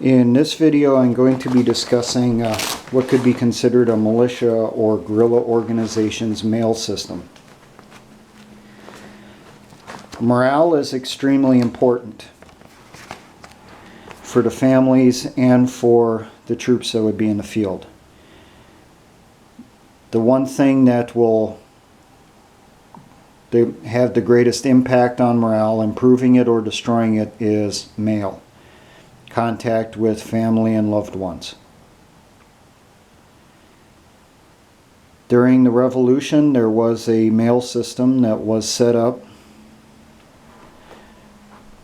In this video, I'm going to be discussing what could be considered a militia or guerrilla organization's mail system. Morale is extremely important for the families and for the troops that would be in the field. The one thing that will have the greatest impact on morale, improving it or destroying it, is mail. Contact with family and loved ones. During the Revolution, there was a mail system that was set up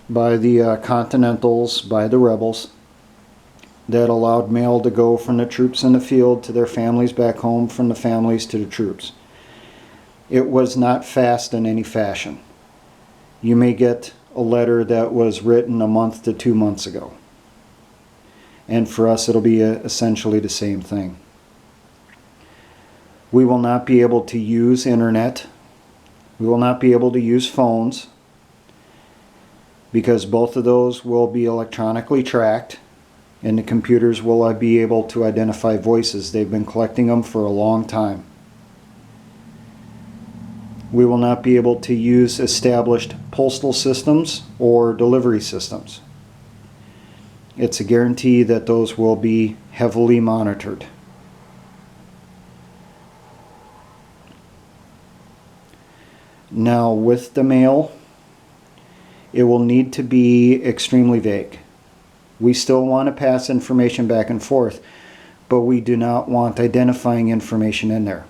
by the Continentals, by the rebels, that allowed mail to go from the troops in the field to their families back home, from the families to the troops. It was not fast in any fashion. You may get a letter that was written a month to 2 months ago. And for us, it'll be essentially the same thing. We will not be able to use internet. We will not be able to use phones, because both of those will be electronically tracked, and the computers will be able to identify voices. They've been collecting them for a long time. We will not be able to use established postal systems or delivery systems. It's a guarantee that those will be heavily monitored. Now, with the mail, it will need to be extremely vague. We still want to pass information back and forth, but we do not want identifying information in there.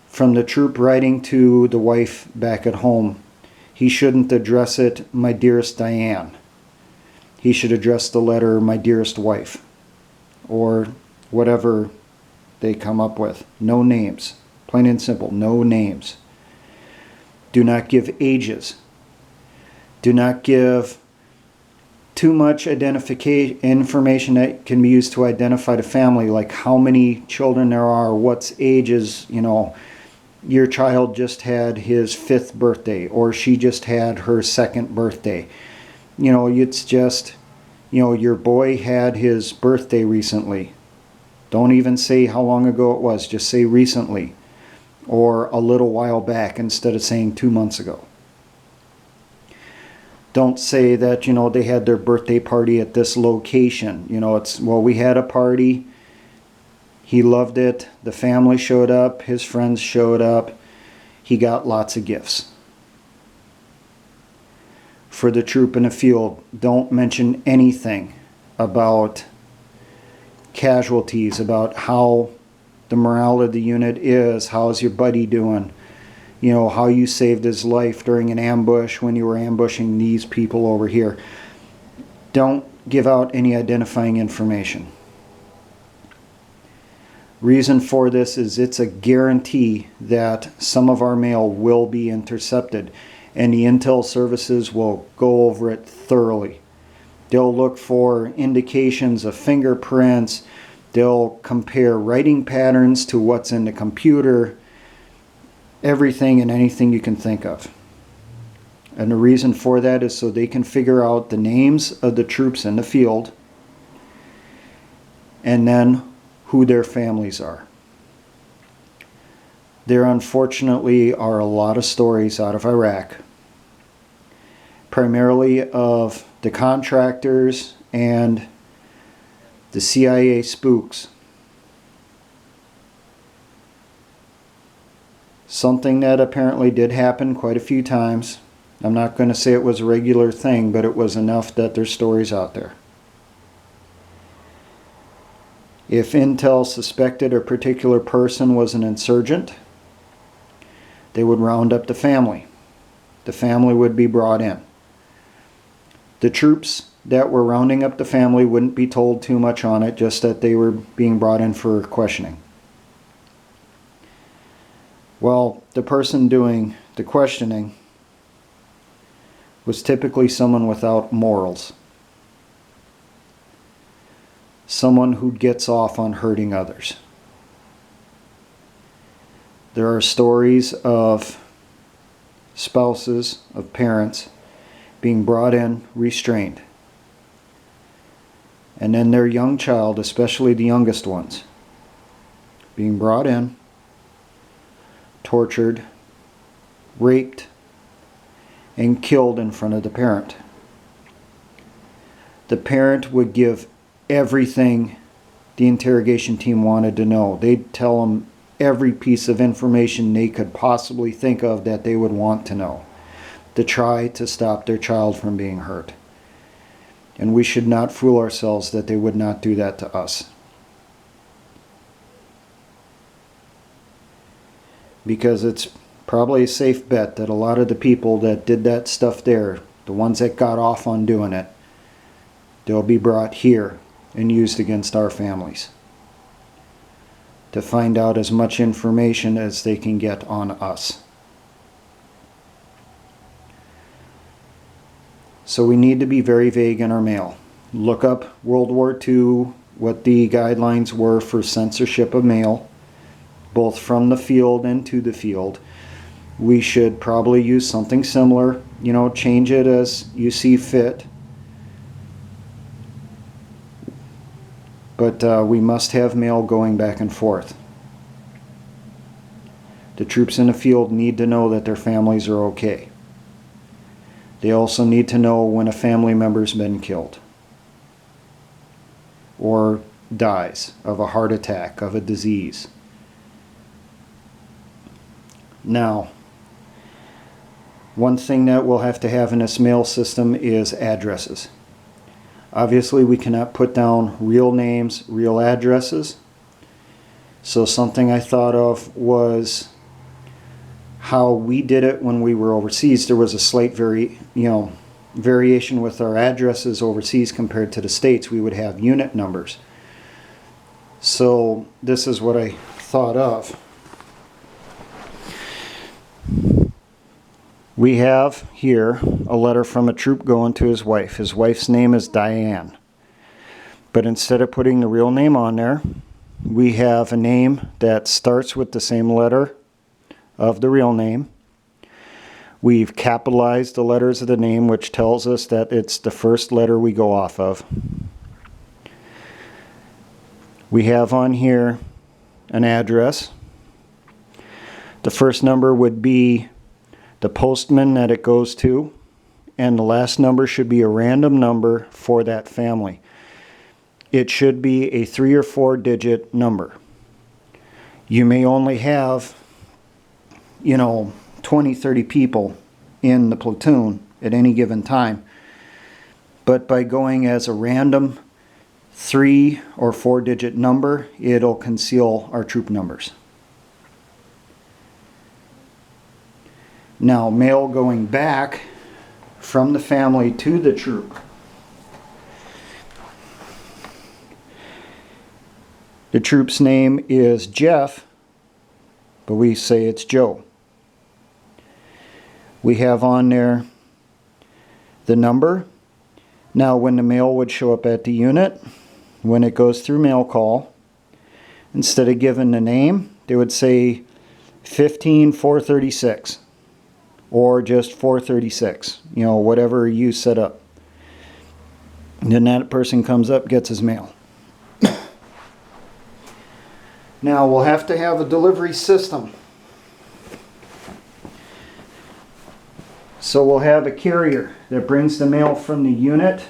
From the troop writing to the wife back at home, he shouldn't address it, "My dearest Diane." He should address the letter, "My dearest wife," or whatever they come up with. No names. Plain and simple, no names. Do not give ages. Do not give too much information that can be used to identify the family, like how many children there are, what's ages, your child just had his 5th birthday, or she just had her 2nd birthday. It's just, your boy had his birthday recently. Don't even say how long ago it was. Just say recently, or a little while back, instead of saying 2 months ago. Don't say that, they had their birthday party at this location. We had a party. He loved it. The family showed up. His friends showed up. He got lots of gifts. For the troop in the field, don't mention anything about casualties, about how the morale of the unit is, how's your buddy doing, how you saved his life during an ambush when you were ambushing these people over here. Don't give out any identifying information. Reason for this is it's a guarantee that some of our mail will be intercepted, and the intel services will go over it thoroughly. They'll look for indications of fingerprints. They'll compare writing patterns to what's in the computer. Everything and anything you can think of. And the reason for that is so they can figure out the names of the troops in the field, and then who their families are. There unfortunately are a lot of stories out of Iraq, primarily of the contractors and the CIA spooks. Something that apparently did happen quite a few times. I'm not going to say it was a regular thing, but it was enough that there's stories out there. If intel suspected a particular person was an insurgent, they would round up the family. The family would be brought in. The troops that were rounding up the family wouldn't be told too much on it, just that they were being brought in for questioning. Well, the person doing the questioning was typically someone without morals. Someone who gets off on hurting others. There are stories of spouses, of parents, being brought in, restrained. and then their young child, especially the youngest ones, being brought in, tortured, raped, and killed in front of the parent. The parent would give everything the interrogation team wanted to know. They'd tell them every piece of information they could possibly think of that they would want to know, to try to stop their child from being hurt. And we should not fool ourselves that they would not do that to us. Because it's probably a safe bet that a lot of the people that did that stuff there, the ones that got off on doing it, they'll be brought here and used against our families to find out as much information as they can get on us. So we need to be very vague in our mail. Look up World War II, what the guidelines were for censorship of mail, both from the field and to the field. We should probably use something similar, change it as you see fit. But we must have mail going back and forth. The troops in the field need to know that their families are okay. They also need to know when a family member's been killed or dies of a heart attack, of a disease. Now, one thing that we'll have to have in this mail system is addresses. Obviously, we cannot put down real names, real addresses. So something I thought of was how we did it when we were overseas. There was a slight variation with our addresses overseas compared to the States. We would have unit numbers. So this is what I thought of. We have here a letter from a troop going to his wife. His wife's name is Diane. But instead of putting the real name on there, we have a name that starts with the same letter of the real name. We've capitalized the letters of the name, which tells us that it's the first letter we go off of. We have on here an address. The first number would be the postman that it goes to, and the last number should be a random number for that family. It should be a 3 or 4 digit number. You may only have 20, 30 people in the platoon at any given time. But by going as a random 3 or 4 digit number, it'll conceal our troop numbers. Now, mail going back from the family to the troop. The troop's name is Jeff, but we say it's Joe. We have on there the number. Now, when the mail would show up at the unit, when it goes through mail call, instead of giving the name, they would say 15436 or just 436, whatever you set up. And then that person comes up, gets his mail. Now, we'll have to have a delivery system. So we'll have a carrier that brings the mail from the unit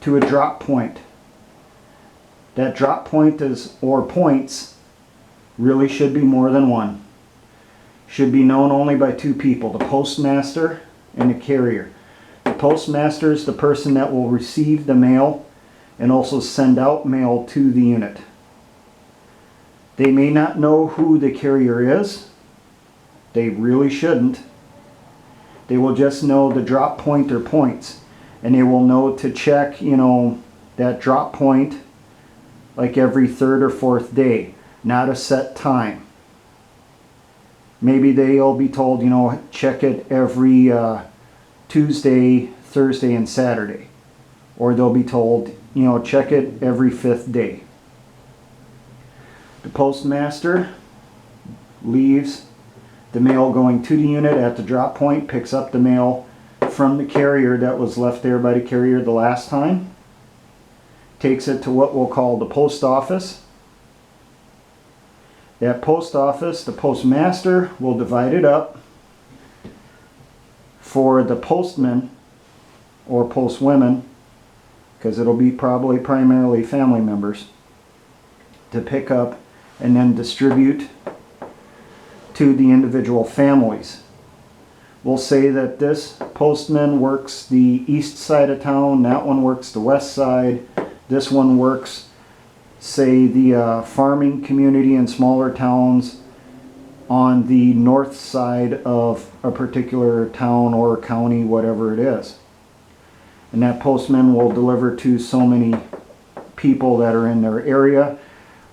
to a drop point. That drop point or points really should be more than one. Should be known only by 2 people, the postmaster and the carrier. The postmaster is the person that will receive the mail and also send out mail to the unit. They may not know who the carrier is. They really shouldn't. They will just know the drop point or points, and they will know to check, that drop point like every 3rd or 4th day, not a set time. Maybe they'll be told, check it every Tuesday, Thursday, and Saturday. Or they'll be told, check it every 5th day. The postmaster leaves the mail going to the unit at the drop point, picks up the mail from the carrier that was left there by the carrier the last time, takes it to what we'll call the post office. That post office, the postmaster will divide it up for the postmen or postwomen, because it'll be probably primarily family members, to pick up and then distribute to the individual families. We'll say that this postman works the east side of town, that one works the west side, this one works, say, the farming community in smaller towns on the north side of a particular town or county, whatever it is. And that postman will deliver to so many people that are in their area.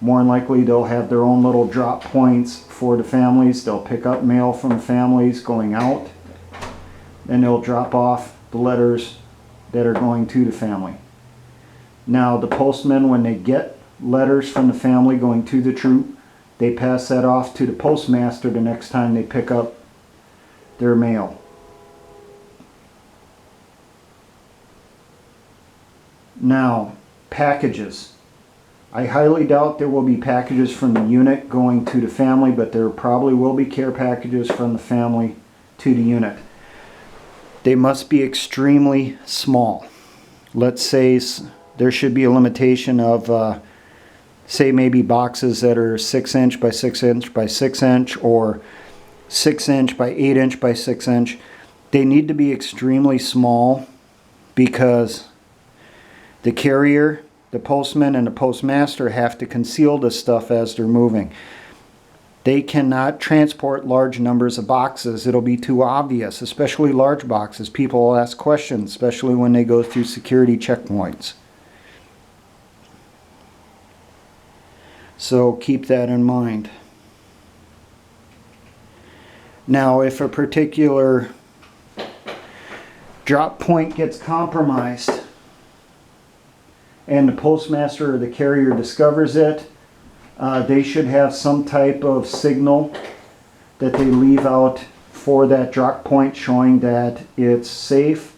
More than likely they'll have their own little drop points for the families. They'll pick up mail from families going out, and they'll drop off the letters that are going to the family. Now the postmen, when they get letters from the family going to the troop, they pass that off to the postmaster the next time they pick up their mail. Now, packages. I highly doubt there will be packages from the unit going to the family, but there probably will be care packages from the family to the unit. They must be extremely small. Let's say there should be a limitation of, say, maybe boxes that are 6 inch by 6 inch by 6 inch, or 6 inch by 8 inch by 6 inch. They need to be extremely small, because the carrier, the postman, and the postmaster have to conceal this stuff as they're moving. They cannot transport large numbers of boxes. It'll be too obvious, especially large boxes. People will ask questions, especially when they go through security checkpoints. So keep that in mind. Now, if a particular drop point gets compromised and the postmaster or the carrier discovers it, they should have some type of signal that they leave out for that drop point, showing that it's safe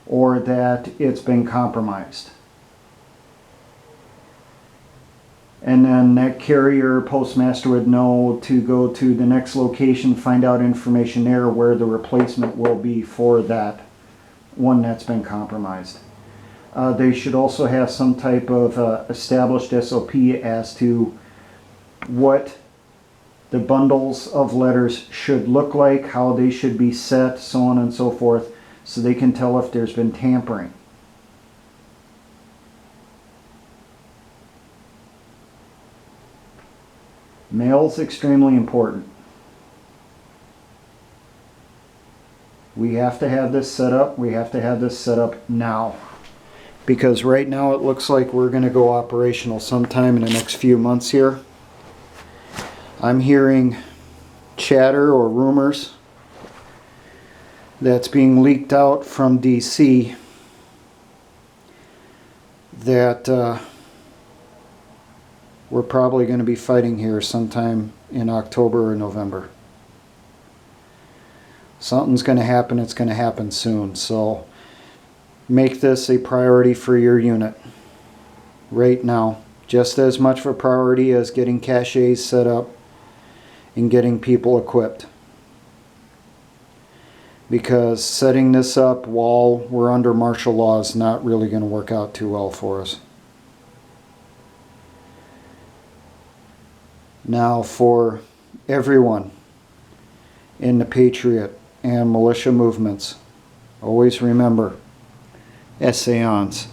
or that it's been compromised. And then that carrier postmaster would know to go to the next location, find out information there where the replacement will be for that one that's been compromised. They should also have some type of established SOP as to what the bundles of letters should look like, how they should be set, so on and so forth, so they can tell if there's been tampering. Mail's extremely important. We have to have this set up. We have to have this set up now. Because right now it looks like we're going to go operational sometime in the next few months here. I'm hearing chatter or rumors that's being leaked out from DC that we're probably going to be fighting here sometime in October or November. Something's going to happen. It's going to happen soon. So make this a priority for your unit right now. Just as much of a priority as getting caches set up and getting people equipped. Because setting this up while we're under martial law is not really going to work out too well for us. Now, for everyone in the Patriot and militia movements, always remember, essayons.